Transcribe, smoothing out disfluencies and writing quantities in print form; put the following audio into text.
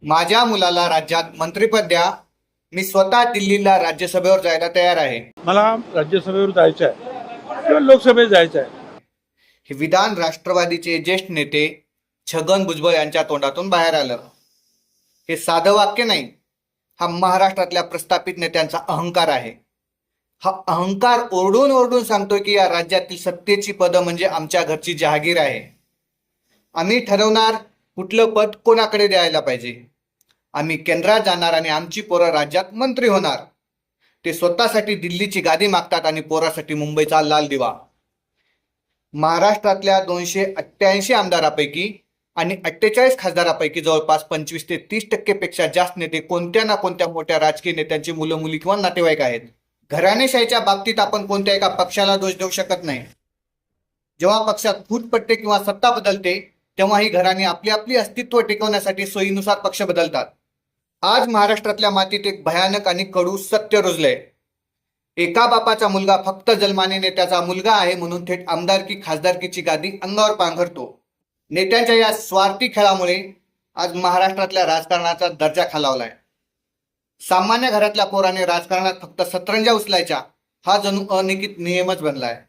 माझ्या मुलाला राज्यात मंत्रिपद द्या. मी स्वतः दिल्लीला राज्यसभेवर जायला तयार आहे. मला राज्यसभेवर जायचं आहे किंवा लोकसभेत जायचं आहे. हे विधान राष्ट्रवादीचे ज्येष्ठ नेते छगन भुजबळ यांच्या तोंडातून बाहेर आलं. हे साधं वाक्य नाही, हा महाराष्ट्रातल्या प्रस्थापित नेत्यांचा अहंकार आहे. हा अहंकार ओरडून ओरडून सांगतोय की या राज्यातील सत्तेची पदं म्हणजे आमच्या घरची जहागीर आहे. आम्ही ठरवणार कुठलं पद कोणाकडे द्यायला पाहिजे. आम्ही केंद्रात जाणार आणि आमची पोरं राज्यात मंत्री होणार. ते स्वतःसाठी दिल्लीची गादी मागतात आणि पोरासाठी मुंबईचा लाल दिवा. महाराष्ट्रातल्या 288 आमदारापैकी आणि 48 खासदारापैकी जवळपास 25 ते 30% पेक्षा जास्त नेते कोणत्या ना कोणत्या मोठ्या राजकीय नेत्यांची मुलं मुली किंवा नातेवाईक आहेत. घराणेशाहीच्या बाबतीत आपण कोणत्या एका पक्षाला दोष देऊ शकत नाही. जेव्हा पक्षात फूट पडते किंवा सत्ता बदलते तेव्हा ही घराणे आपली आपली अस्तित्व टिकवण्यासाठी सोयीनुसार पक्ष बदलतात. आज महाराष्ट्रातल्या मातीत एक भयानक आणि कडू सत्य रुजलंय. एका बापाचा मुलगा फक्त जन्माने नेत्याचा मुलगा आहे म्हणून थेट आमदारकी खासदारकीची गादी अंगावर पांघरतो. नेत्यांच्या या स्वार्थी खेळामुळे आज महाराष्ट्रातल्या राजकारणाचा दर्जा खालावलाय. सामान्य घरातल्या पोराने राजकारणात फक्त सतरंजा उचलायच्या हा जणू अनिकेत नियमच बनलाय.